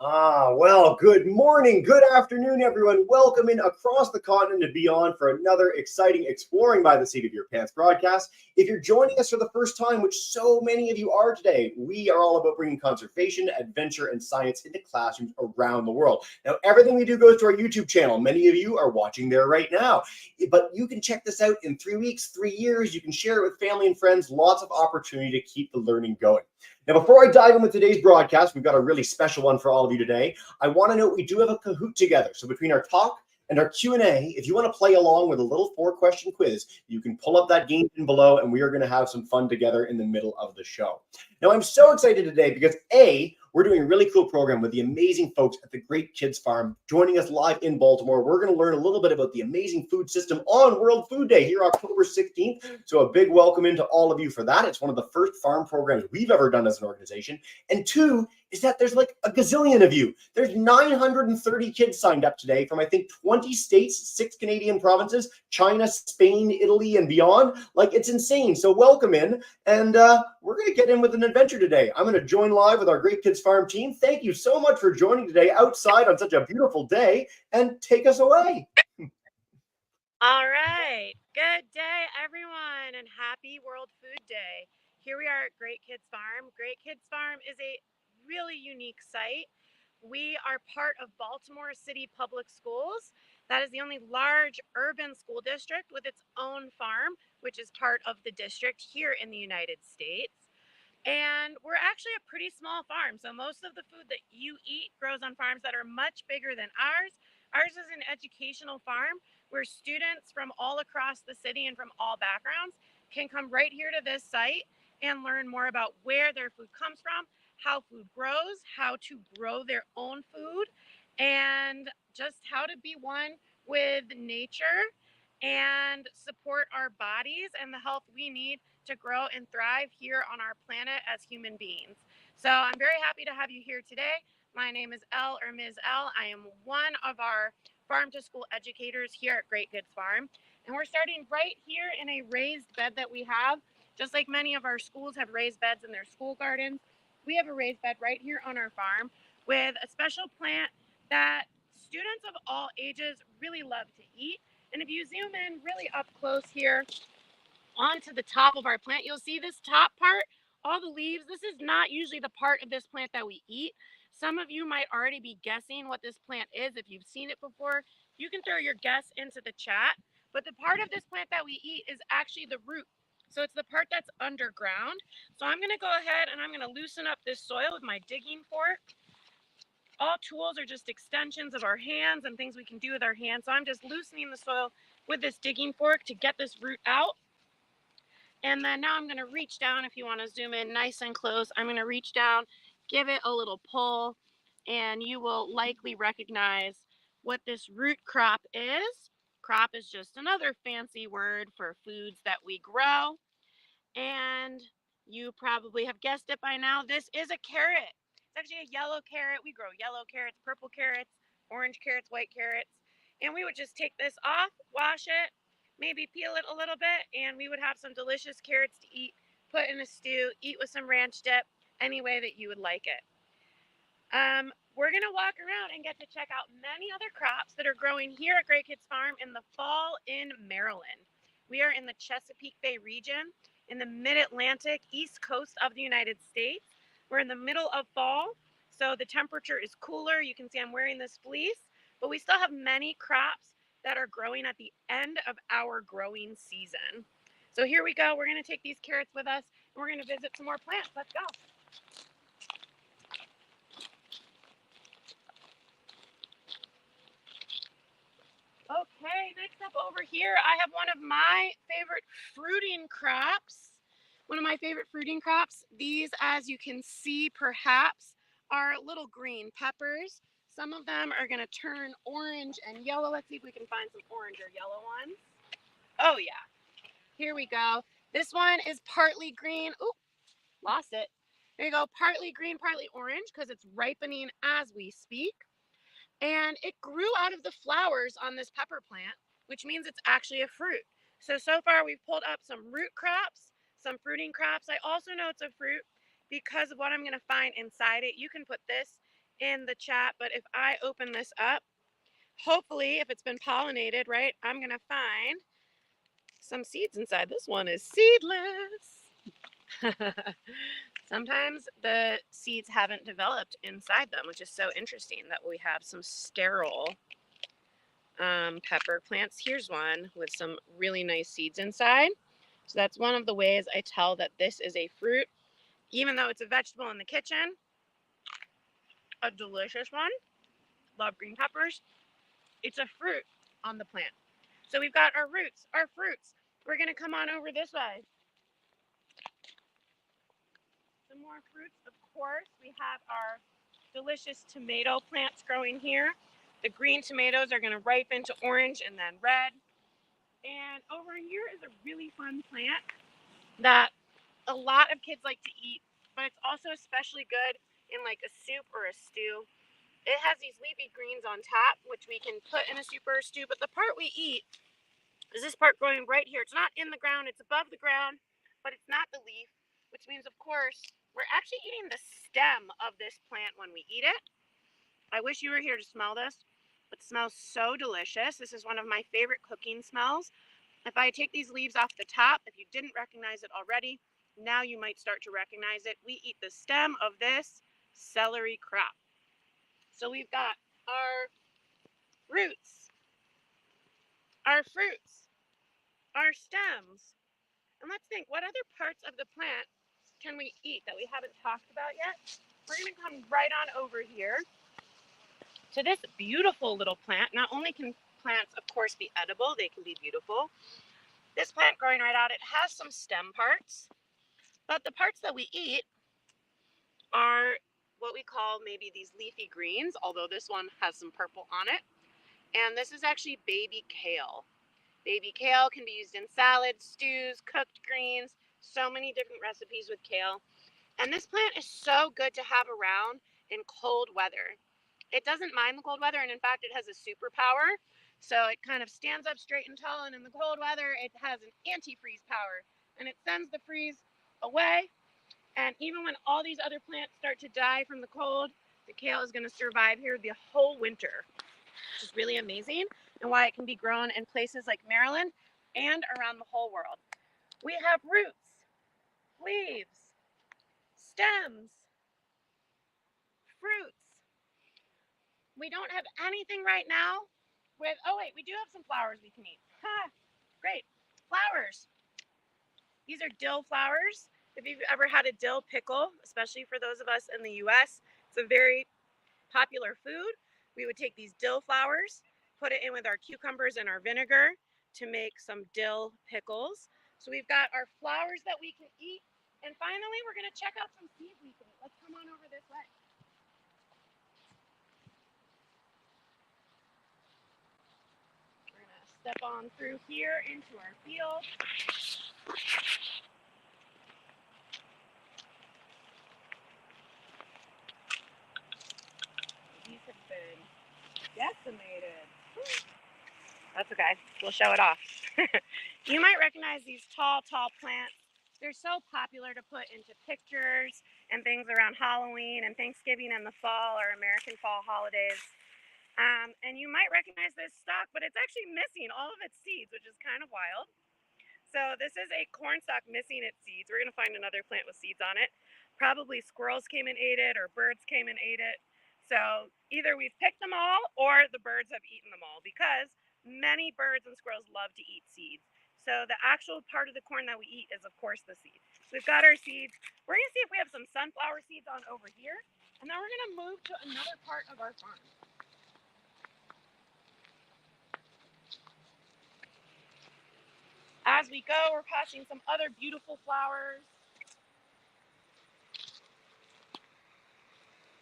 Well, good morning, good afternoon, everyone. Welcome in across the continent and beyond for another exciting Exploring by the Seat of Your Pants broadcast. If you're joining us for the first time, which so many of you are today, we are all about bringing conservation, adventure, and science into classrooms around the world. Now, everything we do goes to our YouTube channel. Many of you are watching there right now, but you can check this out in 3 weeks, 3 years. You can share it with family and friends. Lots of opportunity to keep the learning going. Now, before I dive in with today's broadcast, we've got a really special one for all of you today. I want to note we do have a Kahoot together. So between our talk and our Q&A, if you want to play along with a little 4-question quiz, you can pull up that game in below, and we are going to have some fun together in the middle of the show. Now, I'm so excited today because we're doing a really cool program with the amazing folks at the Great Kids Farm joining us live in Baltimore. We're going to learn a little bit about the amazing food system on World Food Day here October 16th. So a big welcome into all of you for that. It's one of the first farm programs we've ever done as an organization. And two is that there's like a gazillion of you. There's 930 kids signed up today from, I think, 20 states, 6 Canadian provinces, China, Spain, Italy, and beyond. Like, it's insane. So welcome in. And we're going to get in with an adventure today. I'm going to join live with our Great Kids Farm team. Thank you so much for joining today outside on such a beautiful day, and take us away. All right. Good day, everyone, and happy World Food Day. Here we are at Great Kids Farm. Great Kids Farm is a really unique site. We are part of Baltimore City Public Schools. That is the only large urban school district with its own farm, which is part of the district here in the United States. And we're actually a pretty small farm. So most of the food that you eat grows on farms that are much bigger than ours. Ours is an educational farm where students from all across the city and from all backgrounds can come right here to this site and learn more about where their food comes from, how food grows, how to grow their own food, and just how to be one with nature and support our bodies and the health we need to grow and thrive here on our planet as human beings. So I'm very happy to have you here today. My name is Elle or Ms. L. I am one of our farm to school educators here at Great Kids Farm. And we're starting right here in a raised bed that we have. Just like many of our schools have raised beds in their school gardens, we have a raised bed right here on our farm with a special plant that students of all ages really love to eat. And if you zoom in really up close here onto the top of our plant, you'll see this top part, all the leaves. This is not usually the part of this plant that we eat. Some of you might already be guessing what this plant is. If you've seen it before, you can throw your guess into the chat. But the part of this plant that we eat is actually the root. So it's the part that's underground. So I'm going to go ahead and I'm going to loosen up this soil with my digging fork. All tools are just extensions of our hands and things we can do with our hands. So I'm just loosening the soil with this digging fork to get this root out. And then now I'm going to reach down. If you want to zoom in nice and close, I'm going to reach down, give it a little pull, and you will likely recognize what this root crop is. Crop is just another fancy word for foods that we grow. And you probably have guessed it by now. This is a carrot. It's actually a yellow carrot. We grow yellow carrots, purple carrots, orange carrots, white carrots. And we would just take this off, wash it, maybe peel it a little bit, and we would have some delicious carrots to eat, put in a stew, eat with some ranch dip, any way that you would like it. We're going to walk around and get to check out many other crops that are growing here at Great Kids Farm in the fall in Maryland. We are in the Chesapeake Bay region, in the mid-Atlantic east coast of the United States. We're in the middle of fall, so the temperature is cooler. You can see I'm wearing this fleece, but we still have many crops that are growing at the end of our growing season. So here we go. We're going to take these carrots with us, and we're going to visit some more plants. Let's go. Okay, next up over here, I have one of my favorite fruiting crops. One of my favorite fruiting crops. These, as you can see, perhaps, are little green peppers. Some of them are going to turn orange and yellow. Let's see if we can find some orange or yellow ones. Oh, yeah. Here we go. This one is partly green. Oop, lost it. There you go. Partly green, partly orange, because it's ripening as we speak. And it grew out of the flowers on this pepper plant, which means it's actually a fruit. So far we've pulled up some root crops, some fruiting crops. I also know it's a fruit because of what I'm going to find inside it. You can put this in the chat, but if I open this up, hopefully if it's been pollinated, right, I'm going to find some seeds inside. This one is seedless. Sometimes the seeds haven't developed inside them, which is so interesting that we have some sterile pepper plants. Here's one with some really nice seeds inside. So that's one of the ways I tell that this is a fruit, even though it's a vegetable in the kitchen. A delicious one. Love green peppers. It's a fruit on the plant. So we've got our roots, our fruits. We're going to come on over this way. Some more fruits, of course. We have our delicious tomato plants growing here. The green tomatoes are going to ripen to orange and then red. And over here is a really fun plant that a lot of kids like to eat, but it's also especially good in like a soup or a stew. It has these leafy greens on top, which we can put in a soup or a stew, but the part we eat is this part growing right here. It's not in the ground, it's above the ground, but it's not the leaf, which means, of course, we're actually eating the stem of this plant when we eat it. I wish you were here to smell this. It smells so delicious. This is one of my favorite cooking smells. If I take these leaves off the top, if you didn't recognize it already, now you might start to recognize it. We eat the stem of this celery crop. So we've got our roots, our fruits, our stems. And let's think, what other parts of the plant can we eat that we haven't talked about yet? We're going to come right on over here to this beautiful little plant. Not only can plants, of course, be edible, they can be beautiful. This plant growing right out, it has some stem parts, but the parts that we eat are what we call maybe these leafy greens, although this one has some purple on it. And this is actually baby kale. Baby kale can be used in salads, stews, cooked greens, so many different recipes with kale. And this plant is so good to have around in cold weather. It doesn't mind the cold weather, and in fact, it has a superpower. So it kind of stands up straight and tall, and in the cold weather, it has an antifreeze power, and it sends the freeze away. And even when all these other plants start to die from the cold, the kale is going to survive here the whole winter, which is really amazing, and why it can be grown in places like Maryland and around the whole world. We have roots, leaves, stems, fruits. We don't have anything right now with, oh wait, we do have some flowers we can eat. Ha, great, flowers. These are dill flowers. If you've ever had a dill pickle, especially for those of us in the US, it's a very popular food. We would take these dill flowers, put it in with our cucumbers and our vinegar to make some dill pickles. So we've got our flowers that we can eat. And finally, we're going to check out some seeds we can eat. Let's come on over this way. We're going to step on through here into our field. These have been decimated. That's okay. We'll show it off. You might recognize these tall plants. They're so popular to put into pictures and things around Halloween and Thanksgiving in the fall or American fall holidays. And you might recognize this stalk, but it's actually missing all of its seeds, which is kind of wild. So this is a corn stalk missing its seeds. We're going to find another plant with seeds on it. Probably squirrels came and ate it, or birds came and ate it. So either we've picked them all or the birds have eaten them all, because many birds and squirrels love to eat seeds. So the actual part of the corn that we eat is, of course, the seed. So we've got our seeds. We're going to see if we have some sunflower seeds on over here. And then we're going to move to another part of our farm. As we go, we're passing some other beautiful flowers.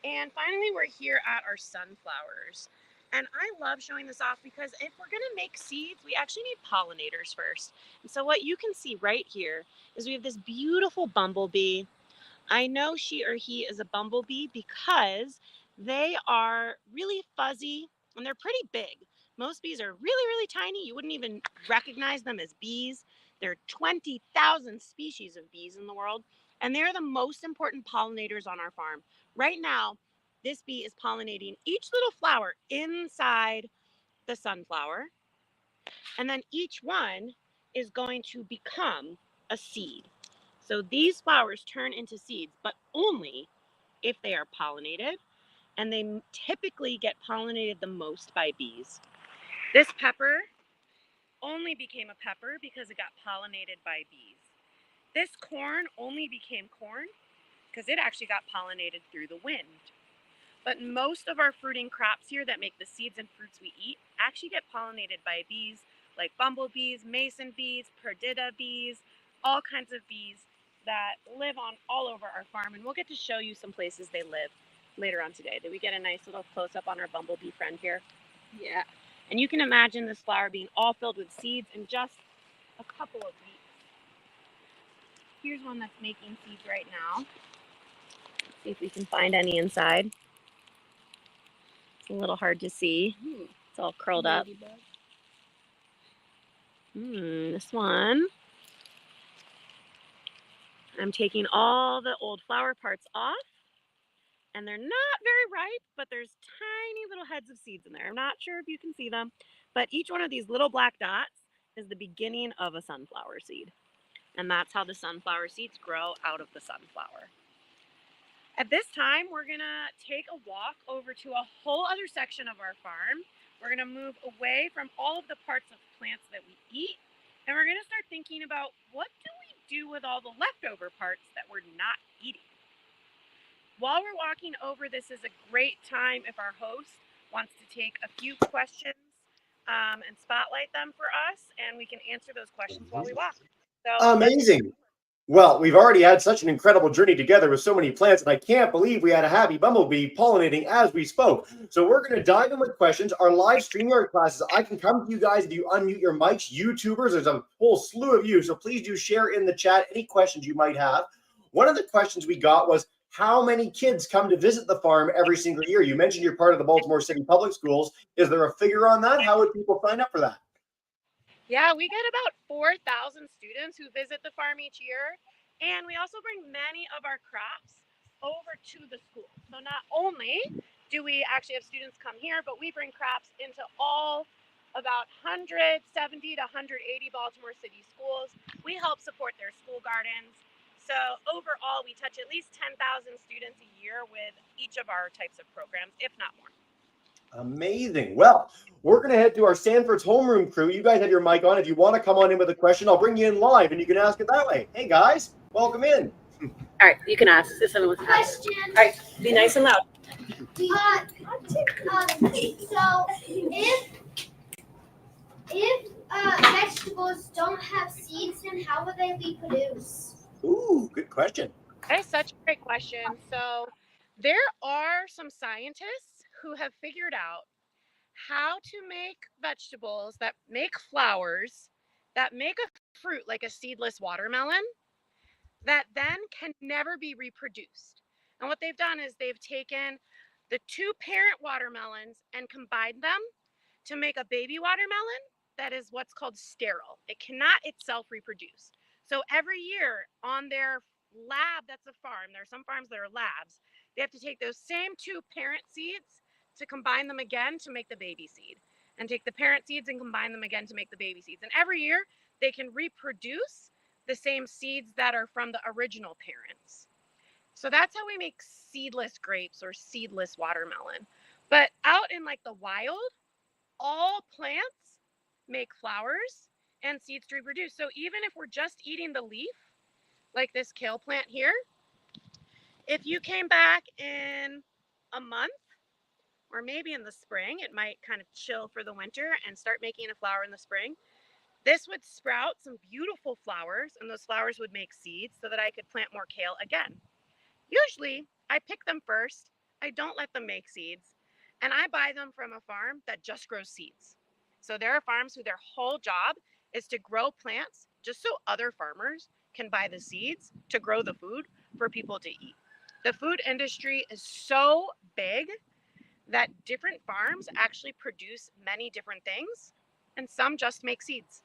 And finally, we're here at our sunflowers. And I love showing this off because if we're going to make seeds, we actually need pollinators first. And so what you can see right here is we have this beautiful bumblebee. I know she or he is a bumblebee because they are really fuzzy and they're pretty big. Most bees are really, really tiny. You wouldn't even recognize them as bees. There are 20,000 species of bees in the world, and they're the most important pollinators on our farm. Right now, This bee is pollinating each little flower inside the sunflower, and then each one is going to become a seed. So these flowers turn into seeds, but only if they are pollinated, and they typically get pollinated the most by bees. This pepper only became a pepper because it got pollinated by bees. This corn only became corn because it actually got pollinated through the wind. But most of our fruiting crops here that make the seeds and fruits we eat actually get pollinated by bees like bumblebees, mason bees, perdita bees, all kinds of bees that live on all over our farm. And we'll get to show you some places they live later on today. Did we get a nice little close up on our bumblebee friend here? Yeah. And you can imagine this flower being all filled with seeds in just a couple of weeks. Here's one that's making seeds right now. See if we can find any inside. It's a little hard to see. It's all curled up. This one. I'm taking all the old flower parts off, and they're not very ripe, but there's tiny little heads of seeds in there. I'm not sure if you can see them, but each one of these little black dots is the beginning of a sunflower seed. And that's how the sunflower seeds grow out of the sunflower. At this time, we're gonna take a walk over to a whole other section of our farm. We're gonna move away from all of the parts of plants that we eat, and we're gonna start thinking about what do we do with all the leftover parts that we're not eating. While we're walking over, this is a great time if our host wants to take a few questions and spotlight them for us, and we can answer those questions while we walk. So Amazing. Well, we've already had such an incredible journey together with so many plants, and I can't believe we had a happy bumblebee pollinating as we spoke. So we're going to dive in with questions. Our live streamer classes, I can come to you guys if you unmute your mics. YouTubers, there's a whole slew of you, so please do share in the chat any questions you might have. One of the questions we got was, how many kids come to visit the farm every single year? You mentioned you're part of the Baltimore City Public Schools. Is there a figure on that? How would people sign up for that? yeah, we get about 4,000 students who visit the farm each year, and we also bring many of our crops over to the school. So not only do we actually have students come here, but we bring crops into all about 170 to 180 Baltimore City schools. We help support their school gardens. So overall, we touch at least 10,000 students a year with each of our types of programs, if not more. Amazing. Well, we're going to head to our Sanford's homeroom crew. You guys have your mic on. If you want to come on in with a question, I'll bring you in live and you can ask it that way. Hey, guys, welcome in. All right, you can ask. Question. All right, be nice and loud. So if vegetables don't have seeds, then how will they be produced? Ooh, good question. That is such a great question. So there are some scientists who have figured out how to make vegetables that make flowers that make a fruit like a seedless watermelon that then can never be reproduced. And what they've done is they've taken the two parent watermelons and combined them to make a baby watermelon that is what's called sterile. It cannot itself reproduce. So every year on their lab that's a farm, there are some farms that are labs, they have to take those same two parent seeds to combine them again to make the baby seed, and take the parent seeds and combine them again to make the baby seeds. And every year they can reproduce the same seeds that are from the original parents. So that's how we make seedless grapes or seedless watermelon. But out in like the wild, all plants make flowers and seeds to reproduce. So even if we're just eating the leaf, like this kale plant here, if you came back in a month, or maybe in the spring, it might kind of chill for the winter and start making a flower in the spring. This would sprout some beautiful flowers, and those flowers would make seeds so that I could plant more kale again. Usually, I pick them first. I don't let them make seeds, and I buy them from a farm that just grows seeds. So there are farms who their whole job is to grow plants just so other farmers can buy the seeds to grow the food for people to eat. The food industry is so big that different farms actually produce many different things, and some just make seeds.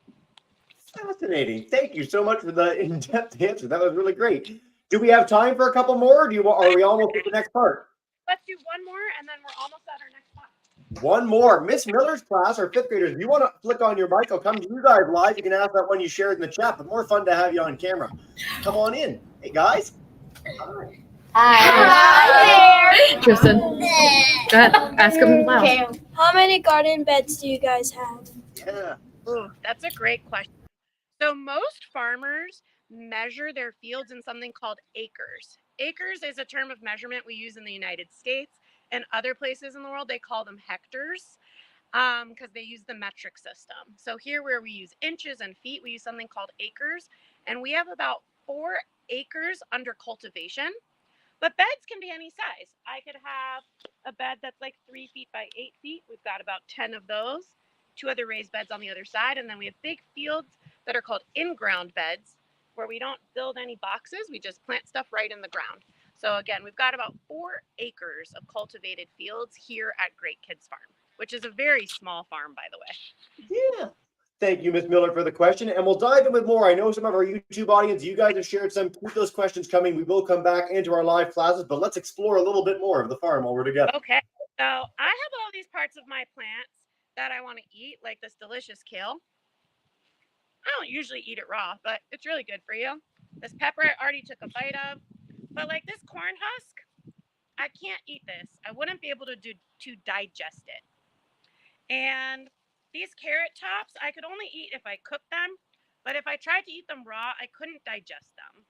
Fascinating. Thank you so much for the in-depth answer. That was really great. Do we have time for a couple more? Or are we almost at the next part? Let's do one more, and then we're almost at our next spot. One more. Miss Miller's class, our fifth graders, if you want to flick on your mic, I'll come to you guys live. You can ask that one you shared in the chat, but more fun to have you on camera. Come on in. Hey, guys. Hi. Hi. Tristan. Go ahead. Ask him loud. Okay. How many garden beds do you guys have? Yeah. Ooh, that's a great question. So most farmers measure their fields in something called acres. Acres is a term of measurement we use in the United States, and other places in the world they call them hectares because they use the metric system. So here where we use inches and feet, we use something called acres, and we have about 4 acres under cultivation. But beds can be any size. I could have a bed that's like 3 feet by 8 feet. We've got about 10 of those, 2 other raised beds on the other side. And then we have big fields that are called in-ground beds where we don't build any boxes. We just plant stuff right in the ground. So again, we've got about 4 acres of cultivated fields here at Great Kids Farm, which is a very small farm, by the way. Yeah. Thank you, Ms. Miller, for the question. And we'll dive in with more. I know some of our YouTube audience, you guys have shared some. Keep those questions coming. We will come back into our live classes, but let's explore a little bit more of the farm while we're together. Okay. So I have all these parts of my plants that I want to eat, like this delicious kale. I don't usually eat it raw, but it's really good for you. This pepper I already took a bite of. But like this corn husk, I can't eat this. I wouldn't be able to digest it. And these carrot tops, I could only eat if I cooked them. But if I tried to eat them raw, I couldn't digest them.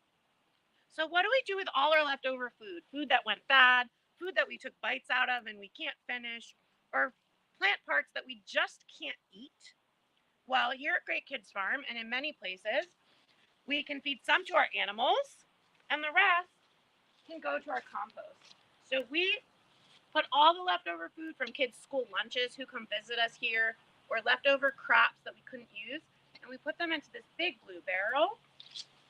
So what do we do with all our leftover food? Food that went bad, food that we took bites out of and we can't finish, or plant parts that we just can't eat? Well, here at Great Kids Farm and in many places, we can feed some to our animals and the rest can go to our compost. So we put all the leftover food from kids' school lunches who come visit us here or leftover crops that we couldn't use, and we put them into this big blue barrel.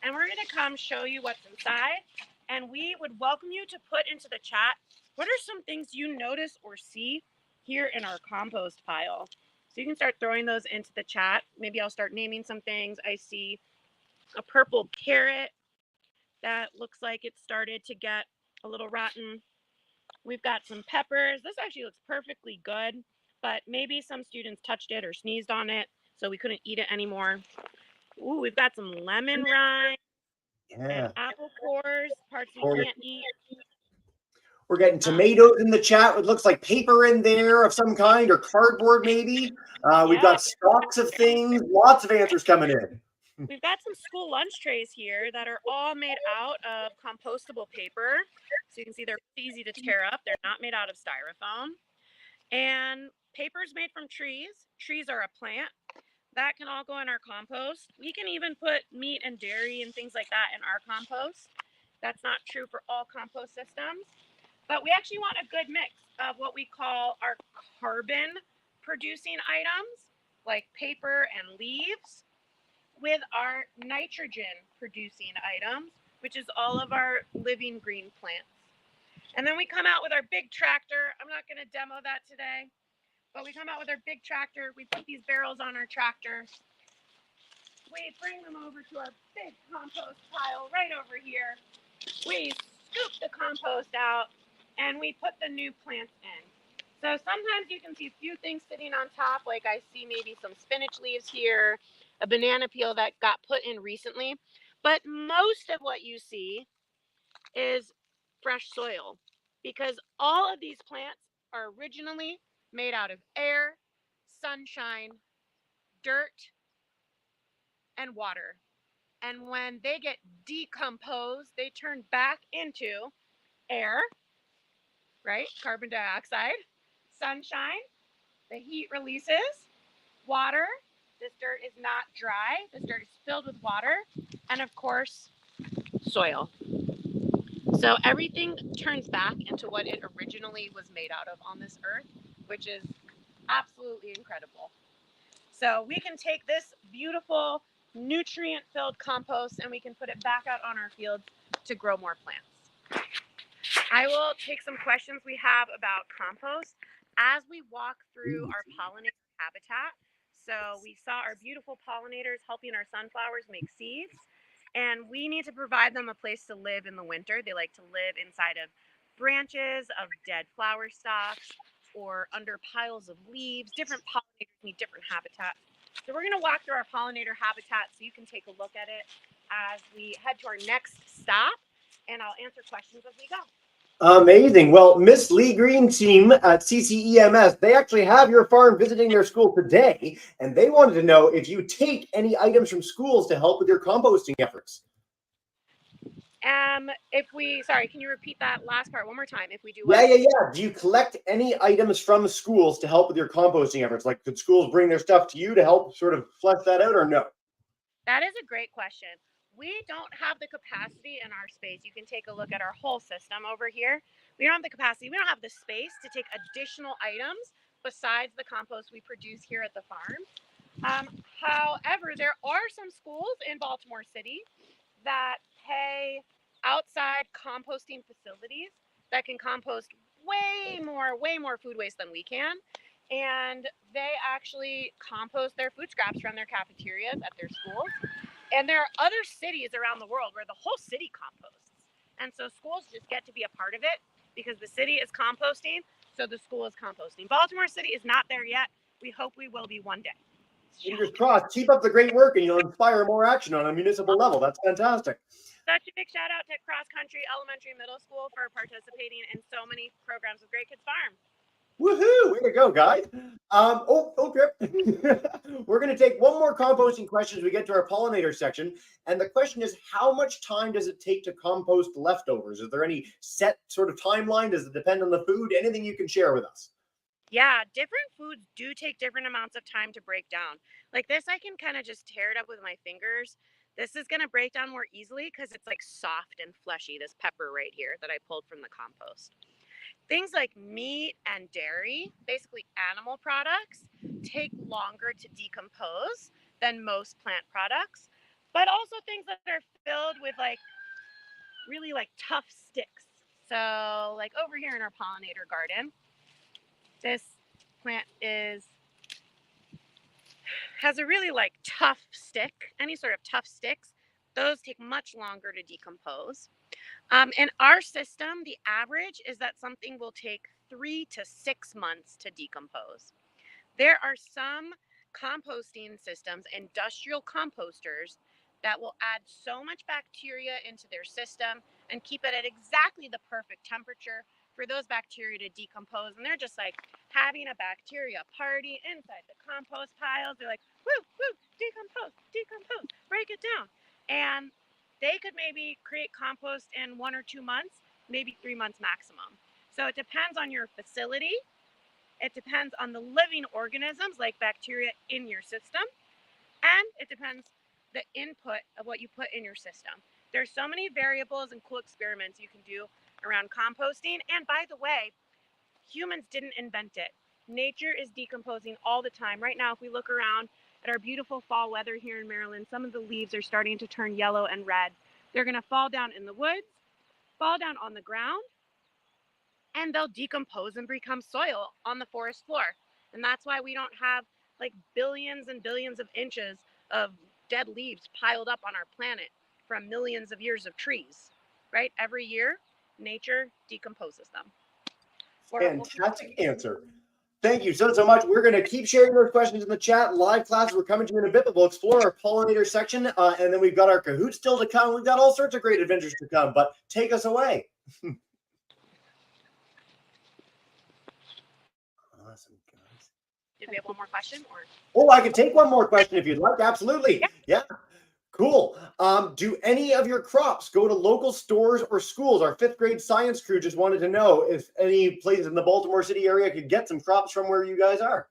And we're going to come show you what's inside. And we would welcome you to put into the chat, what are some things you notice or see here in our compost pile? So you can start throwing those into the chat. Maybe I'll start naming some things. I see a purple carrot that looks like it started to get a little rotten. We've got some peppers. This actually looks perfectly good, but maybe some students touched it or sneezed on it, so we couldn't eat it anymore. Ooh, we've got some lemon rind and apple cores, parts we can't eat. We're getting tomatoes in the chat. It looks like paper in there of some kind or cardboard maybe. We've got stalks of things. Lots of answers coming in. We've got some school lunch trays here that are all made out of compostable paper. So you can see they're easy to tear up. They're not made out of styrofoam. And paper is made from trees. Trees are a plant. That can all go in our compost. We can even put meat and dairy and things like that in our compost. That's not true for all compost systems. But we actually want a good mix of what we call our carbon producing items, like paper and leaves, with our nitrogen producing items, which is all of our living green plants. And then we come out with our big tractor. I'm not going to demo that today, but we come out with our big tractor. We put these barrels on our tractor. We bring them over to our big compost pile right over here. We scoop the compost out and we put the new plants in. So sometimes you can see a few things sitting on top, like I see maybe some spinach leaves here, a banana peel that got put in recently. But most of what you see is fresh soil because all of these plants are originally made out of air, sunshine, dirt, and water. And when they get decomposed, they turn back into air, right? Carbon dioxide, sunshine, the heat releases, water. This dirt is not dry. This dirt is filled with water. And of course, soil. So everything turns back into what it originally was made out of on this earth, which is absolutely incredible. So we can take this beautiful nutrient-filled compost and we can put it back out on our fields to grow more plants. I will take some questions we have about compost as we walk through our pollinator habitat. So we saw our beautiful pollinators helping our sunflowers make seeds, and we need to provide them a place to live in the winter. They like to live inside of branches of dead flower stalks or under piles of leaves. Different pollinators need different habitats. So we're going to walk through our pollinator habitat so you can take a look at it as we head to our next stop, and I'll answer questions as we go. Amazing. Well, Miss Lee Green team at CCEMS, they actually have your farm visiting their school today, and they wanted to know if you take any items from schools to help with your composting efforts. Sorry, can you repeat that last part one more time? If we do Yeah, what? yeah, yeah. Do you collect any items from schools to help with your composting efforts? Like, could schools bring their stuff to you to help sort of flesh that out, or no? That is a great question. We don't have the capacity in our space. You can take a look at our whole system over here. We don't have the capacity. We don't have the space to take additional items besides the compost we produce here at the farm. However, there are some schools in Baltimore City that pay outside composting facilities that can compost way more food waste than we can. And they actually compost their food scraps from their cafeterias at their schools. And there are other cities around the world where the whole city composts. And so schools just get to be a part of it because the city is composting, so the school is composting. Baltimore City is not there yet. We hope we will be one day. Fingers crossed. Keep up the great work, and you'll inspire more action on a municipal level. That's fantastic. Such a big shout out to Cross Country Elementary Middle School for participating in so many programs with Great Kids Farm. Woohoo! Way to go, guys. Okay. We're going to take one more composting question as we get to our pollinator section. And the question is, how much time does it take to compost leftovers? Is there any set sort of timeline? Does it depend on the food? Anything you can share with us? Yeah, different foods do take different amounts of time to break down. Like this, I can kind of just tear it up with my fingers. This is going to break down more easily because it's like soft and fleshy, this pepper right here that I pulled from the compost. Things like meat and dairy, basically animal products, take longer to decompose than most plant products, but also things that are filled with like really like tough sticks. So like over here in our pollinator garden, this plant has a really like tough stick. Any sort of tough sticks, those take much longer to decompose. In our system, the average is that something will take 3 to 6 months to decompose. There are some composting systems, industrial composters, that will add so much bacteria into their system and keep it at exactly the perfect temperature for those bacteria to decompose. And they're just like having a bacteria party inside the compost piles. They're like, woo, woo, decompose, decompose, break it down. And they could maybe create compost in 1 or 2 months, maybe 3 months maximum. So it depends on your facility. It depends on the living organisms like bacteria in your system. And it depends the input of what you put in your system. There's so many variables and cool experiments you can do around composting. And by the way, humans didn't invent it. Nature is decomposing all the time. Right now, if we look around at our beautiful fall weather here in Maryland, some of the leaves are starting to turn yellow and red. They're going to fall down in the woods, fall down on the ground, and they'll decompose and become soil on the forest floor. And that's why we don't have like billions and billions of inches of dead leaves piled up on our planet from millions of years of trees, right? Every year, nature decomposes them. Fantastic answer. Thank you so much. We're going to keep sharing those questions in the chat. Live classes, we're coming to you in a bit, but we'll explore our pollinator section. And then we've got our Kahoot still to come. We've got all sorts of great adventures to come, but take us away. Awesome, guys. Did we have one more question? Or? Oh, I could take one more question if you'd like. Absolutely. Yeah. Cool. Do any of your crops go to local stores or schools? Our 5th grade science crew just wanted to know if any places in the Baltimore City area could get some crops from where you guys are.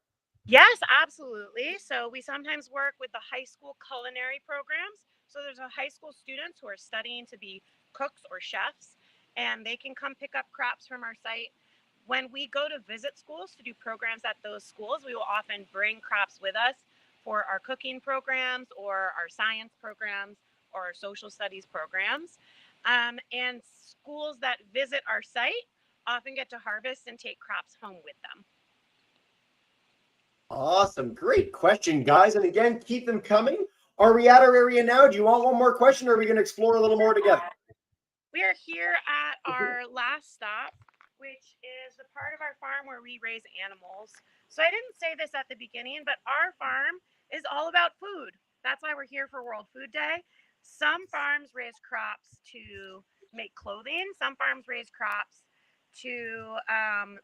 Yes, absolutely. So we sometimes work with the high school culinary programs. So there's a high school students who are studying to be cooks or chefs, and they can come pick up crops from our site. When we go to visit schools to do programs at those schools, we will often bring crops with us for our cooking programs or our science programs or our social studies programs. And schools that visit our site often get to harvest and take crops home with them. Awesome. Great question, guys. And again, keep them coming. Are we at our area now? Do you want one more question, or are we going to explore a little more together? We are here at our last stop, which is the part of our farm where we raise animals. So I didn't say this at the beginning, but our farm is all about food. That's why we're here for World Food Day. Some farms raise crops to make clothing. Some farms raise crops to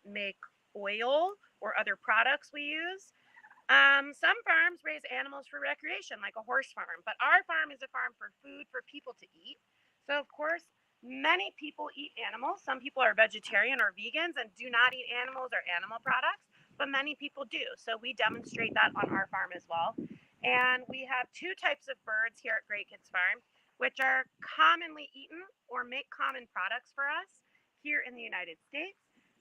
make oil or other products we use. Some farms raise animals for recreation, like a horse farm, but our farm is a farm for food for people to eat. So, of course, many people eat animals. Some people are vegetarian or vegans and do not eat animals or animal products, but many people do. So, we demonstrate that on our farm as well. And we have two types of birds here at Great Kids Farm, which are commonly eaten or make common products for us here in the United States.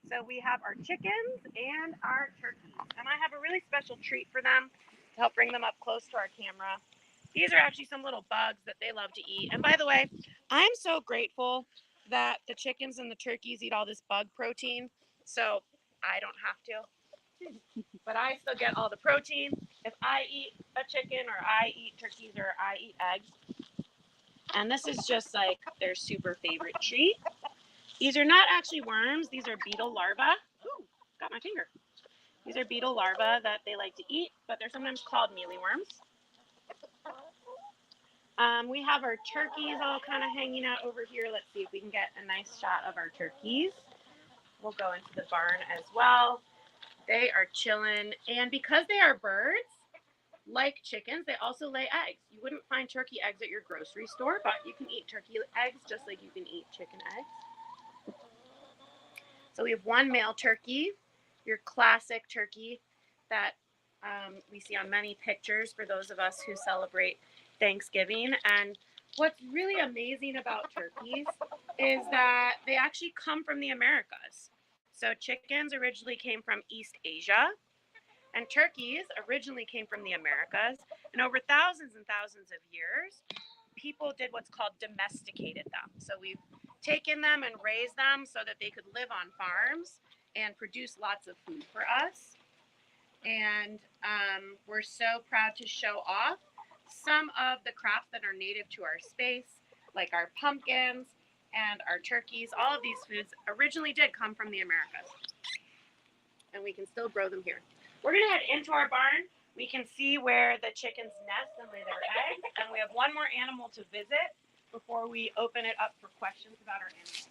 So we have our chickens and our turkeys. And I have a really special treat for them to help bring them up close to our camera. These are actually some little bugs that they love to eat. And by the way, I'm so grateful that the chickens and the turkeys eat all this bug protein. So I don't have to. But I still get all the protein. If I eat a chicken or I eat turkeys or I eat eggs. And this is just like their super favorite treat. These are not actually worms. These are beetle larvae. Ooh, got my finger. These are beetle larvae that they like to eat, but they're sometimes called mealyworms. We have our turkeys all kind of hanging out over here. Let's see if we can get a nice shot of our turkeys. We'll go into the barn as well. They are chilling. And because they are birds, like chickens, they also lay eggs. You wouldn't find turkey eggs at your grocery store, but you can eat turkey eggs just like you can eat chicken eggs. So we have one male turkey, your classic turkey that we see on many pictures for those of us who celebrate Thanksgiving. And what's really amazing about turkeys is that they actually come from the Americas. So chickens originally came from East Asia, and turkeys originally came from the Americas. And over thousands and thousands of years, people did what's called domesticated them. So we've taken them and raised them so that they could live on farms and produce lots of food for us. And we're so proud to show off some of the crops that are native to our space, like our pumpkins and our turkeys. All of these foods originally did come from the Americas, and we can still grow them here. We're gonna head into our barn. We can see where the chickens nest and lay their eggs, and we have one more animal to visit before we open it up for questions about our animals.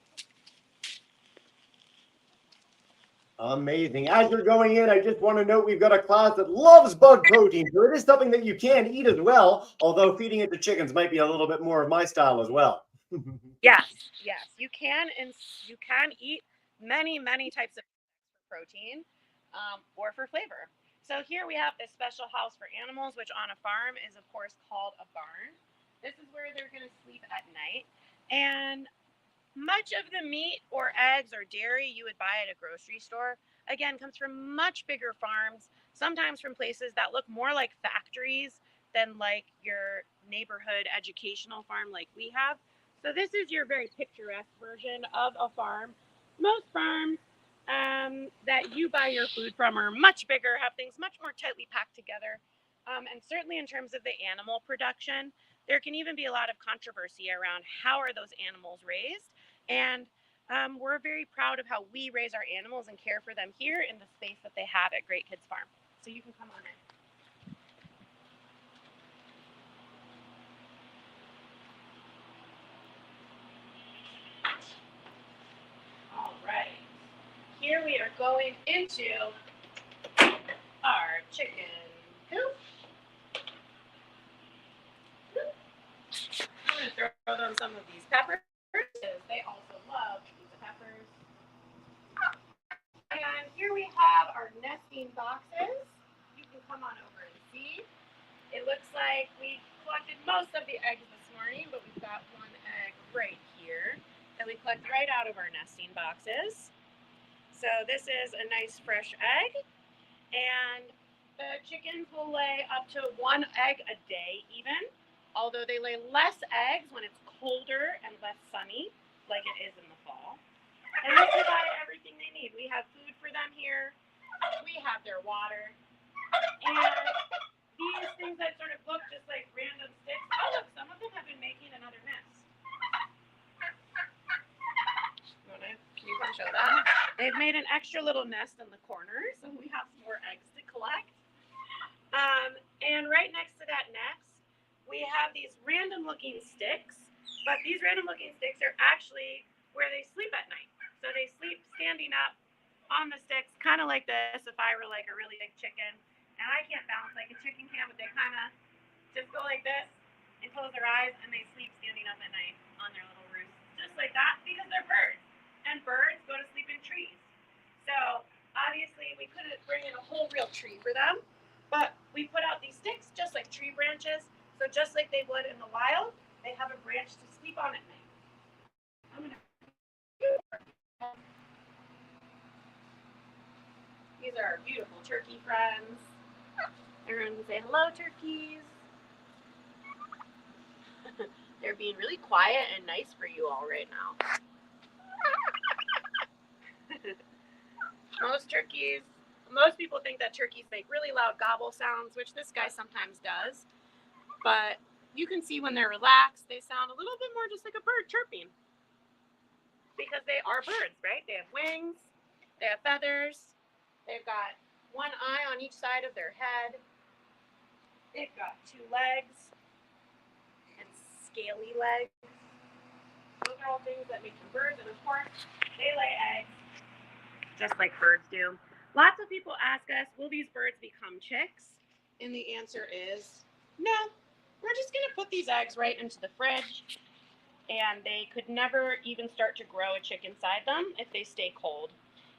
Amazing. As you're going in, I just want to note we've got a class that loves bug protein, so it is something that you can eat as well, although feeding it to chickens might be a little bit more of my style as well. Yes, you can, and you can eat many types of protein or for flavor. So here we have a special house for animals, which on a farm is of course called a barn. This is where they're going to sleep at night. And much of the meat or eggs or dairy you would buy at a grocery store, again, comes from much bigger farms, sometimes from places that look more like factories than like your neighborhood educational farm like we have. So this is your very picturesque version of a farm. Most farms that you buy your food from are much bigger, have things much more tightly packed together. And certainly in terms of the animal production, there can even be a lot of controversy around how are those animals raised. And we're very proud of how we raise our animals and care for them here in the space that they have at Great Kids Farm. So you can come on in. All right. Here we are going into our chicken coop. I'm going to throw them some of these peppers because they also love these peppers. And here we have our nesting boxes. You can come on over and see. It looks like we collected most of the eggs this morning, but we've got one egg right here that we collect right out of our nesting boxes. So this is a nice fresh egg, and the chickens will lay up to one egg a day even, although they lay less eggs when it's colder and less sunny, like it is in the fall. And we provide everything they need. We have food for them here. We have their water. And these things that sort of look just like random sticks, oh look, some of them have been making another nest. made an extra little nest in the corner, so we have some more eggs to collect. And right next to that nest, we have these random looking sticks, but these random looking sticks are actually where they sleep at night. So they sleep standing up on the sticks, kind of like this if I were like a really big chicken. And I can't balance like a chicken can, but they kind of just go like this and close their eyes, and they sleep standing up at night on their little roost, just like that, because they're birds. And birds go to sleep in trees. So obviously we couldn't bring in a whole real tree for them, but we put out these sticks just like tree branches. So just like they would in the wild, they have a branch to sleep on at night. These are our beautiful turkey friends. Everyone say hello, turkeys. They're being really quiet and nice for you all right now. Most people think that turkeys make really loud gobble sounds, which this guy sometimes does. But you can see when they're relaxed, they sound a little bit more just like a bird chirping. Because they are birds, right? They have wings, they have feathers, they've got one eye on each side of their head, they've got 2 legs, and scaly legs. Those are all things that make them birds, and of course, they lay eggs, just like birds do. Lots of people ask us, will these birds become chicks? And the answer is no. We're just going to put these eggs right into the fridge, and they could never even start to grow a chick inside them if they stay cold.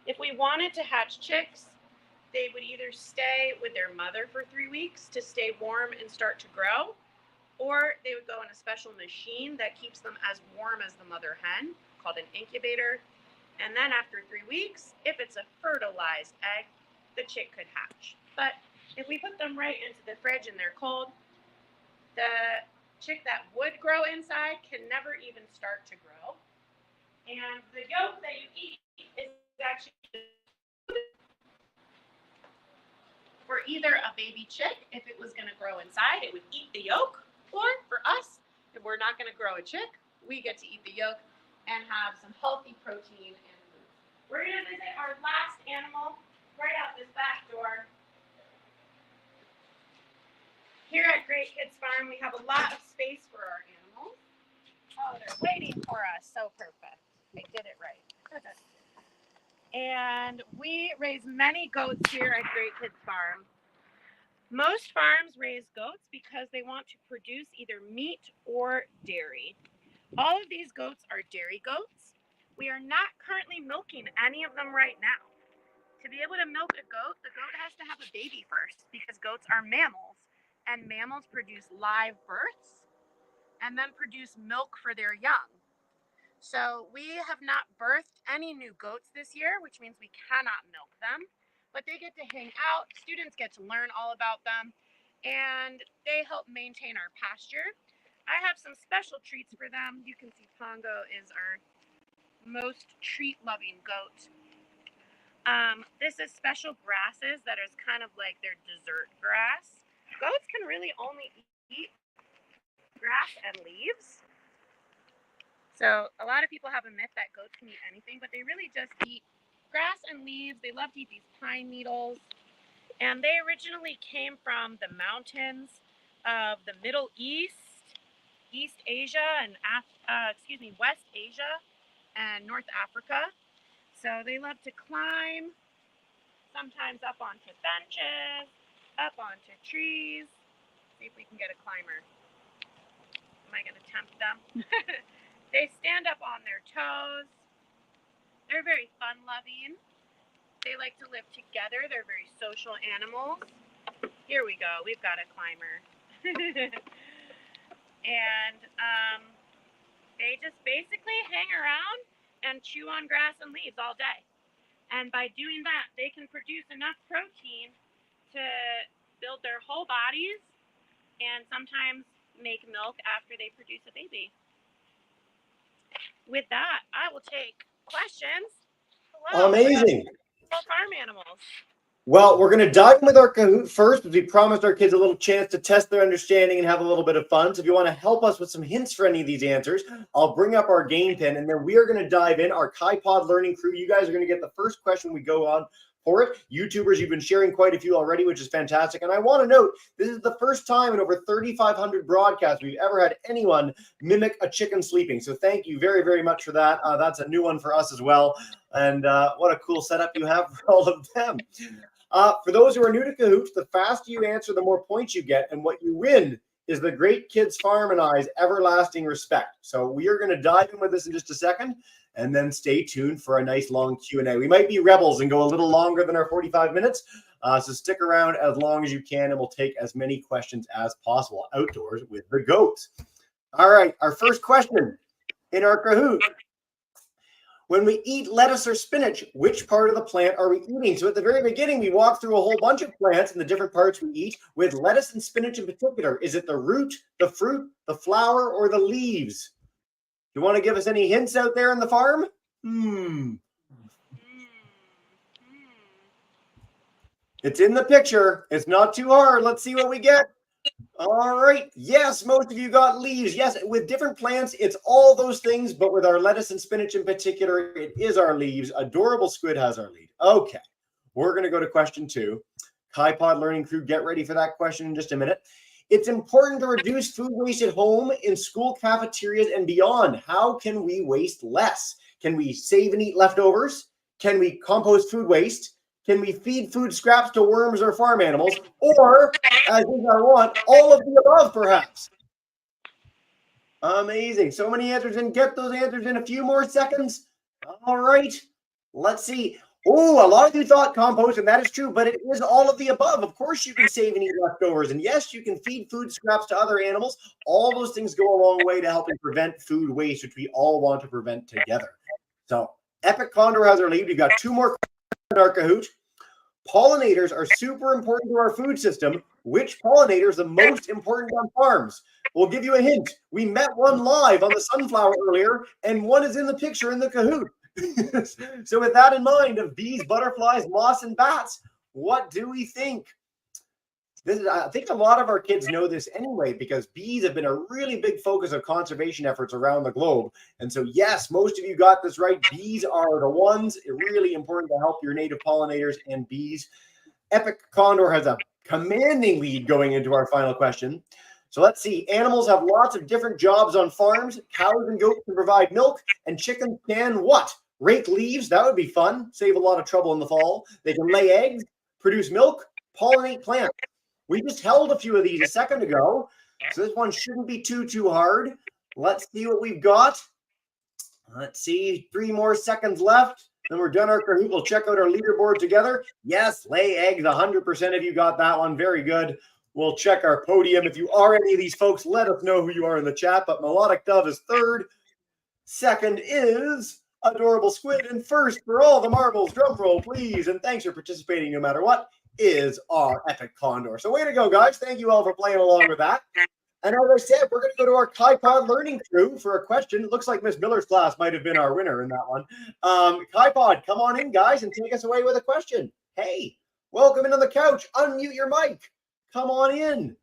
If we wanted to hatch chicks, they would either stay with their mother for 3 weeks to stay warm and start to grow, or they would go in a special machine that keeps them as warm as the mother hen, called an incubator. And then after 3 weeks, if it's a fertilized egg, the chick could hatch. But if we put them right into the fridge and they're cold, the chick that would grow inside can never even start to grow. And the yolk that you eat is actually for either a baby chick, if it was going to grow inside, it would eat the yolk. Or for us, if we're not going to grow a chick, we get to eat the yolk and have some healthy protein and food. We're going to visit our last animal right out this back door. Here at Great Kids Farm, we have a lot of space for our animals. Oh, they're waiting for us. So perfect. I did it right. And we raise many goats here at Great Kids Farm. Most farms raise goats because they want to produce either meat or dairy. All of these goats are dairy goats. We are not currently milking any of them right now. To be able to milk a goat, the goat has to have a baby first because goats are mammals, and mammals produce live births and then produce milk for their young. So we have not birthed any new goats this year, which means we cannot milk them, but they get to hang out. Students get to learn all about them, and they help maintain our pasture. I have some special treats for them. You can see Pongo is our most treat-loving goat. This is special grasses that is kind of like their dessert grass. Goats can really only eat grass and leaves. So a lot of people have a myth that goats can eat anything, but they really just eat grass and leaves. They love to eat these pine needles. And they originally came from the mountains of the Middle East, East Asia, and West Asia and North Africa. So they love to climb, sometimes up onto benches, up onto trees. See if we can get a climber. Am I going to tempt them? They stand up on their toes. They're very fun-loving. They like to live together. They're very social animals. Here we go. We've got a climber. And they just basically hang around and chew on grass and leaves all day. And by doing that, they can produce enough protein to build their whole bodies and sometimes make milk after they produce a baby. With that, I will take questions. Hello. Amazing. Farm animals. Well, we're going to dive in with our Kahoot first, because we promised our kids a little chance to test their understanding and have a little bit of fun. So if you want to help us with some hints for any of these answers, I'll bring up our game pin, and then we are going to dive in. Our KaiPod learning crew, you guys are going to get the first question we go on for it. YouTubers, you've been sharing quite a few already, which is fantastic. And I want to note, this is the first time in over 3,500 broadcasts we've ever had anyone mimic a chicken sleeping. So thank you very, very much for that. That's a new one for us as well. And what a cool setup you have for all of them. For those who are new to Kahoot, the faster you answer, the more points you get. And what you win is the Great Kids Farm and I's everlasting respect. So we are going to dive in with this in just a second, and then stay tuned for a nice long Q&A. We might be rebels and go a little longer than our 45 minutes. So stick around as long as you can, and we'll take as many questions as possible outdoors with the goats. All right, our first question in our Kahoot. When we eat lettuce or spinach, which part of the plant are we eating? So at the very beginning, we walked through a whole bunch of plants and the different parts we eat. With lettuce and spinach in particular, is it the root, the fruit, the flower, or the leaves? You want to give us any hints out there in the farm? It's in the picture. It's not too hard. Let's see what we get. All right. Yes, most of you got leaves. Yes, with different plants, it's all those things. But with our lettuce and spinach in particular, it is our leaves. Adorable Squid has our lead. Okay. We're going to go to question 2. KaiPod learning crew, get ready for that question in just a minute. It's important to reduce food waste at home, in school cafeterias, and beyond. How can we waste less? Can we save and eat leftovers? Can we compost food waste? Can we feed food scraps to worms or farm animals? Or, as is our want, all of the above, perhaps? Amazing. So many answers, and get those answers in a few more seconds. All right. Let's see. Oh, a lot of you thought compost, and that is true, but it is all of the above. Of course, you can save and eat leftovers. And yes, you can feed food scraps to other animals. All those things go a long way to helping prevent food waste, which we all want to prevent together. So, Epic Condor has our lead. We've got 2 more in our Kahoot. Pollinators are super important to our food system. Which pollinator is the most important on farms? We'll give you a hint. We met one live on the sunflower earlier, and one is in the picture in the Kahoot. So with that in mind, of bees, butterflies, moths, and bats, what do we think? I think a lot of our kids know this anyway, because bees have been a really big focus of conservation efforts around the globe. And so, yes, most of you got this right. Bees are the ones. Really important to help your native pollinators and bees. Epic Condor has a commanding lead going into our final question. So let's see. Animals have lots of different jobs on farms. Cows and goats can provide milk, and chickens can what? Rake leaves. That would be fun. Save a lot of trouble in the fall. They can lay eggs, produce milk, pollinate plants. We just held a few of these a second ago, so this one shouldn't be too hard. Let's see what we've got. Let's see, 3 more seconds left. Then we're done our Kahoot. We'll check out our leaderboard together. Yes, lay eggs. 100% of you got that one. Very good. We'll check our podium. If you are any of these folks, let us know who you are in the chat. But Melodic Dove is 3rd. 2nd is Adorable Squid. And 1st for all the marbles, drum roll, please. And thanks for participating no matter what, is our Epic Condor. So way to go, guys. Thank you all for playing along with that. And as I said, we're going to go to our KaiPod learning crew for a question. It looks like Miss Miller's class might have been our winner in that one. KaiPod, come on in, guys, and take us away with a question. Hey, welcome in on the couch. Unmute your mic. Come on in.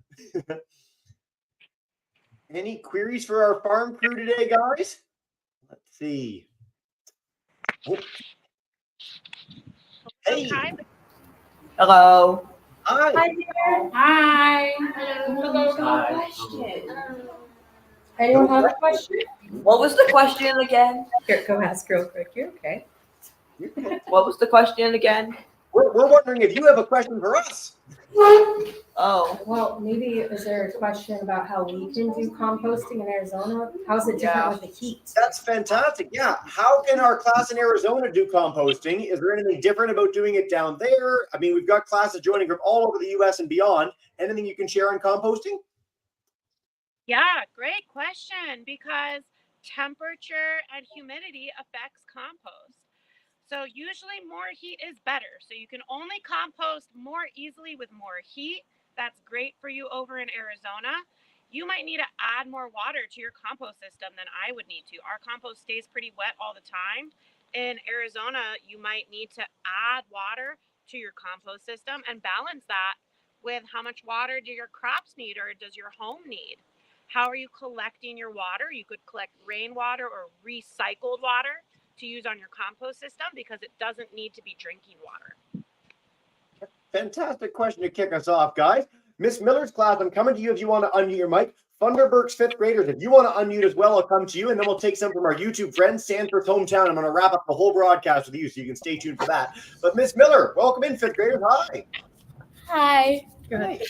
Any queries for our farm crew today, guys? Let's see. Oh. Hey. Hello. Hi. Hi there. Hi. Hello. Hi. Anyone have a question? What was the question again? Here, go ask real quick. You're okay. What was the question again? We're wondering if you have a question for us. Oh, Well, maybe is there a question about how we can do composting in Arizona? How's it different with the heat? That's fantastic. Yeah. How can our class in Arizona do composting? Is there anything different about doing it down there? I mean, we've got classes joining from all over the U.S. and beyond. Anything you can share on composting? Yeah, great question, because temperature and humidity affects compost. So usually more heat is better. So you can only compost more easily with more heat. That's great for you over in Arizona. You might need to add more water to your compost system than I would need to. Our compost stays pretty wet all the time. In Arizona, you might need to add water to your compost system and balance that with how much water do your crops need or does your home need? How are you collecting your water? You could collect rainwater or recycled water to use on your compost system because it doesn't need to be drinking water. Fantastic question to kick us off, guys. Miss Miller's class, I'm coming to you if you want to unmute your mic. Thunderberg's fifth graders, if you want to unmute as well, I'll come to you, and then we'll take some from our YouTube friends, Sanford's hometown. I'm going to wrap up the whole broadcast with you, so you can stay tuned for that. But Miss Miller, welcome in, fifth graders. Hi. Hi. Good.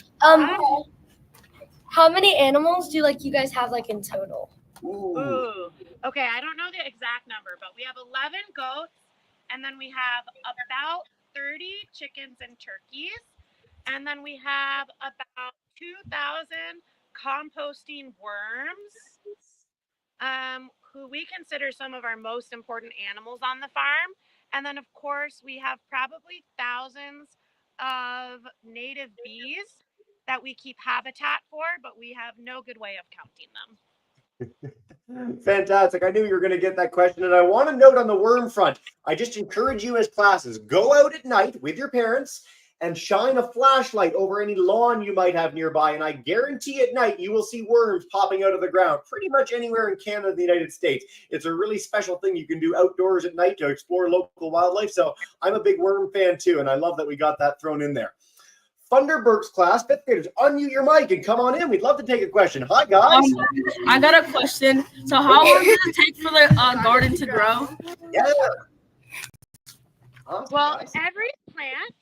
How many animals do you guys have in total? Ooh. Okay, I don't know the exact number, but we have 11 goats, and then we have about 30 chickens and turkeys, and then we have about 2,000 composting worms, who we consider some of our most important animals on the farm. And then, of course, we have probably thousands of native bees that we keep habitat for, but we have no good way of counting them. Fantastic. I knew you were going to get that question. And I want to note on the worm front, I just encourage you as classes, go out at night with your parents and shine a flashlight over any lawn you might have nearby. And I guarantee at night you will see worms popping out of the ground pretty much anywhere in Canada and the United States. It's a really special thing you can do outdoors at night to explore local wildlife. So I'm a big worm fan too. And I love that we got that thrown in there. Thunderberg's class, fifth graders, unmute your mic and come on in. We'd love to take a question. Hi, guys. I got a question. So how long does it take for the garden to grow? Yeah. Well, every plant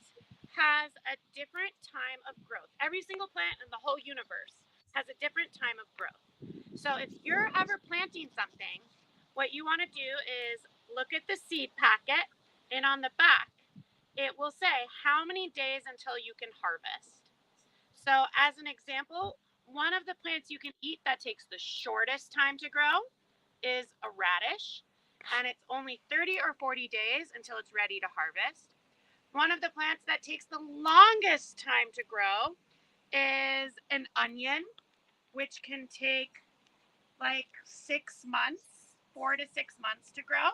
has a different time of growth. Every single plant in the whole universe has a different time of growth. So if you're ever planting something, what you want to do is look at the seed packet, and on the back, it will say how many days until you can harvest. So as an example, one of the plants you can eat that takes the shortest time to grow is a radish, and it's only 30 or 40 days until it's ready to harvest. One of the plants that takes the longest time to grow is an onion, which can take 6 months, 4 to 6 months to grow.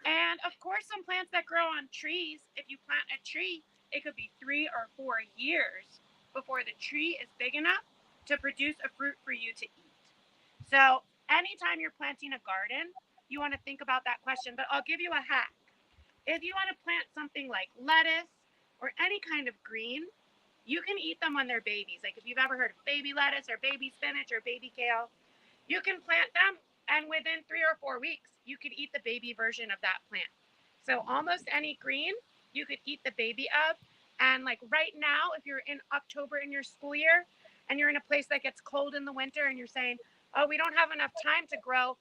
And of course, some plants that grow on trees, if you plant a tree, it could be 3 or 4 years before the tree is big enough to produce a fruit for you to eat. So anytime you're planting a garden, you want to think about that question, but I'll give you a hack. If you want to plant something like lettuce or any kind of green, you can eat them when they're babies. Like if you've ever heard of baby lettuce or baby spinach or baby kale, you can plant them, and within 3 or 4 weeks, you could eat the baby version of that plant. So almost any green, you could eat the baby of. And right now, if you're in October in your school year and you're in a place that gets cold in the winter and you're saying, oh, we don't have enough time to grow,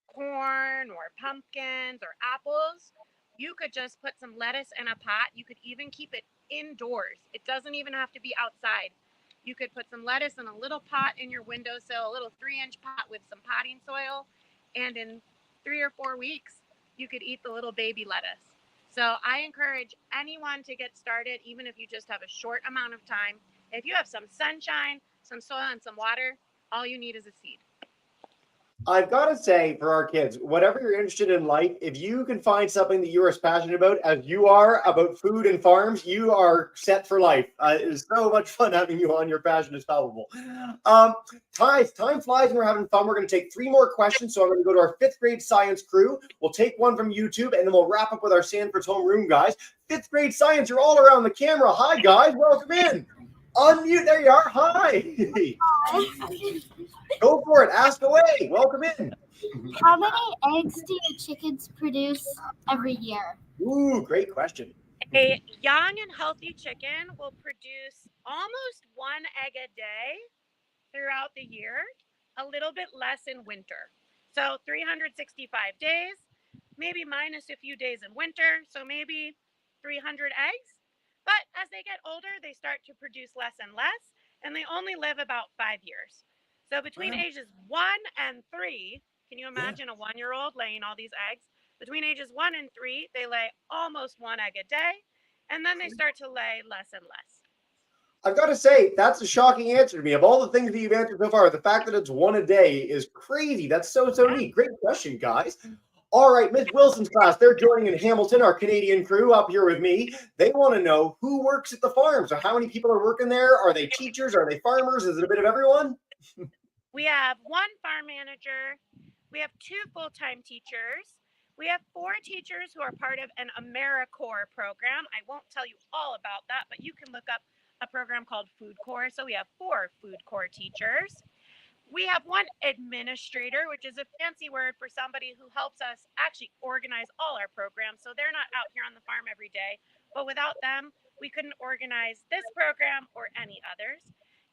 corn or pumpkins or apples, you could just put some lettuce in a pot. You could even keep it indoors. It doesn't even have to be outside. You could put some lettuce in a little pot in your windowsill, a little 3-inch pot with some potting soil, and in 3 or 4 weeks, you could eat the little baby lettuce. So I encourage anyone to get started, even if you just have a short amount of time. If you have some sunshine, some soil, and some water, all you need is a seed. I've got to say, for our kids, whatever you're interested in life, if you can find something that you are as passionate about as you are about food and farms, you are set for life. It is so much fun having you on. Your passion is palpable. Time flies and we're having fun. We're going to take 3 more questions. So I'm going to go to our 5th grade science crew. We'll take one from YouTube, and then we'll wrap up with our Sanford's homeroom guys. 5th grade science, you're all around the camera. Hi, guys. Welcome in. Unmute. There you are. Hi. Go for it. Ask away. Welcome in. How many eggs do your chickens produce every year? Ooh, great question. A young and healthy chicken will produce almost 1 egg a day throughout the year, a little bit less in winter. So 365 days, maybe minus a few days in winter, so maybe 300 eggs. But as they get older, they start to produce less and less, and they only live about 5 years. So between ages 1 and 3, can you imagine a 1-year-old laying all these eggs? Between ages 1 and 3, they lay almost 1 egg a day, and then they start to lay less and less. I've got to say, that's a shocking answer to me. Of all the things that you've answered so far, the fact that it's 1 a day is crazy. That's so neat. Great question, guys. All right, Miss Wilson's class, they're joining in Hamilton, our Canadian crew up here with me. They want to know who works at the farm. So how many people are working there? Are they teachers? Are they farmers? Is it a bit of everyone? We have one farm manager. We have 2 full-time teachers. We have 4 teachers who are part of an AmeriCorps program. I won't tell you all about that, but you can look up a program called Food Corps. So we have 4 Food Corps teachers. We have 1 administrator, which is a fancy word for somebody who helps us actually organize all our programs. So they're not out here on the farm every day, but without them, we couldn't organize this program or any others.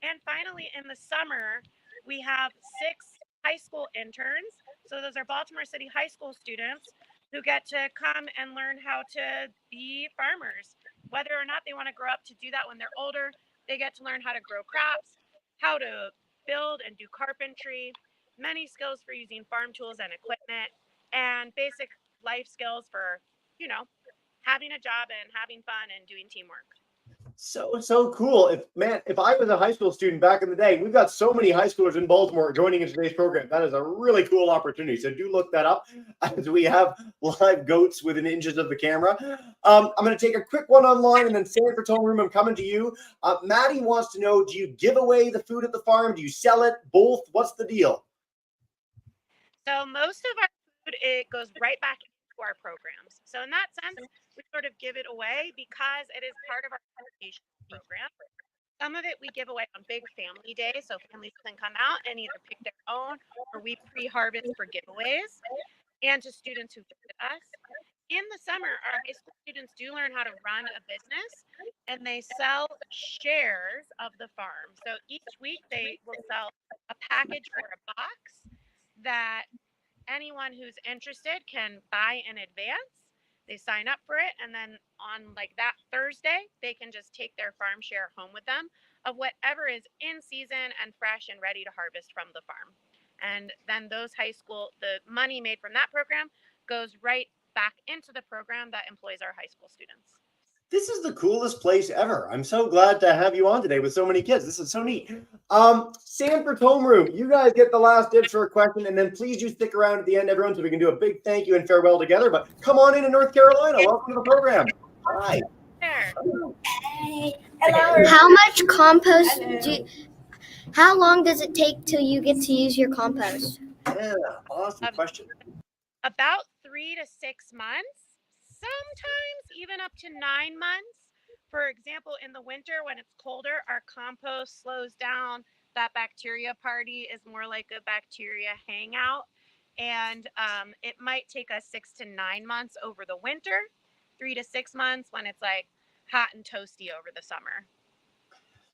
And finally, in the summer, we have 6 high school interns. So those are Baltimore City high school students who get to come and learn how to be farmers. Whether or not they want to grow up to do that when they're older, they get to learn how to grow crops, how to build and do carpentry, many skills for using farm tools and equipment, and basic life skills for, having a job and having fun and doing teamwork. So cool. If I was a high school student back in the day, we've got so many high schoolers in Baltimore joining in today's program. That is a really cool opportunity. So do look that up as we have live goats within inches of the camera. I'm going to take a quick one online, and then Sanford's homeroom, I'm coming to you. Maddie wants to know, do you give away the food at the farm? Do you sell it? Both? What's the deal? So most of our food, it goes right back into our programs. So in that sense, we sort of give it away because it is part of our education program. Some of it we give away on big family days, so families can come out and either pick their own, or we pre-harvest for giveaways, and to students who visit us. In the summer, our high school students do learn how to run a business, and they sell shares of the farm. So each week they will sell a package or a box that anyone who's interested can buy in advance. They sign up for it, and then on like that Thursday, they can just take their farm share home with them of whatever is in season and fresh and ready to harvest from the farm. And then the money made from that program goes right back into the program that employs our high school students. This is the coolest place ever. I'm so glad to have you on today with so many kids. This is so neat. Sanford's homeroom, you guys get the last dibs for a question, and then please do stick around at the end, everyone, so we can do a big thank you and farewell together. But come on in North Carolina. Welcome to the program. Hi. There. How much compost how long does it take till you get to use your compost? Yeah, awesome question. About 3 to 6 months, sometimes even up to 9 months. For example, in the winter when it's colder, our compost slows down. That bacteria party is more like a bacteria hangout. And it might take us 6 to 9 months over the winter, 3 to 6 months when it's like hot and toasty over the summer.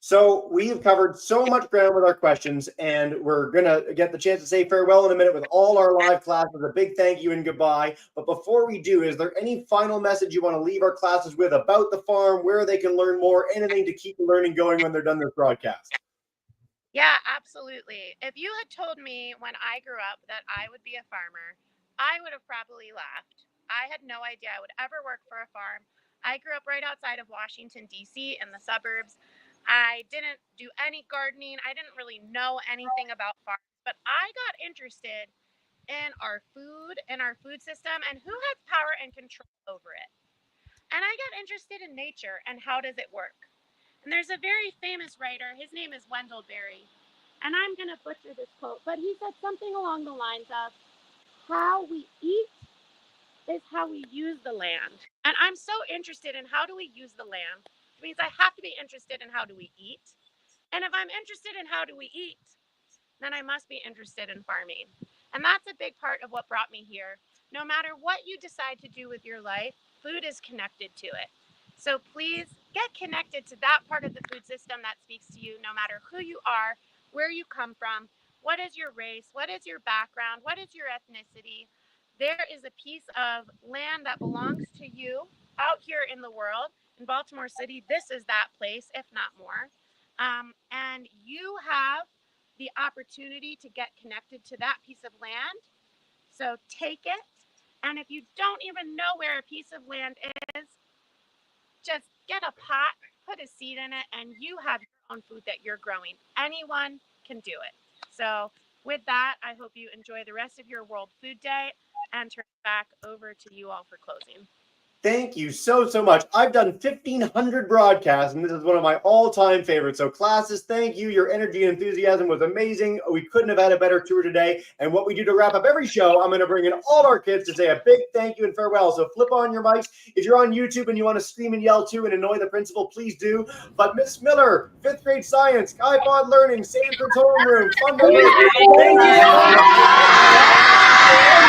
So we have covered so much ground with our questions, and we're going to get the chance to say farewell in a minute with all our live classes. A big thank you and goodbye. But before we do, is there any final message you want to leave our classes with about the farm, where they can learn more, anything to keep the learning going when they're done this broadcast? Yeah, absolutely. If you had told me when I grew up that I would be a farmer, I would have probably laughed. I had no idea I would ever work for a farm. I grew up right outside of Washington, D.C. in the suburbs. I didn't do any gardening. I didn't really know anything about farms, but I got interested in our food and our food system and who has power and control over it. And I got interested in nature and how does it work. And there's a very famous writer, his name is Wendell Berry, and I'm going to butcher this quote, but he said something along the lines of, how we eat is how we use the land. And I'm so interested in how do we use the land. It means I have to be interested in how do we eat. And if I'm interested in how do we eat, then I must be interested in farming. And that's a big part of what brought me here. No matter what you decide to do with your life, food is connected to it. So please get connected to that part of the food system that speaks to you, no matter who you are, where you come from, what is your race, what is your background, what is your ethnicity. There is a piece of land that belongs to you out here in the world. In Baltimore City, this is that place, if not more. And you have the opportunity to get connected to that piece of land. So take it. And if you don't even know where a piece of land is, just get a pot, put a seed in it, and you have your own food that you're growing. Anyone can do it. So with that, I hope you enjoy the rest of your World Food Day. and turn it back over to you all for closing. Thank you so much. I've done 1,500 broadcasts, and this is one of my all-time favorites. So classes, thank you. Your energy and enthusiasm was amazing. We couldn't have had a better tour today. And what we do to wrap up every show, I'm going to bring in all our kids to say a big thank you and farewell. So flip on your mics. If you're on YouTube and you want to scream and yell too and annoy the principal, please do. But Miss Miller, 5th grade science, iPod learning, Sanford's homeroom, fun. Thank you.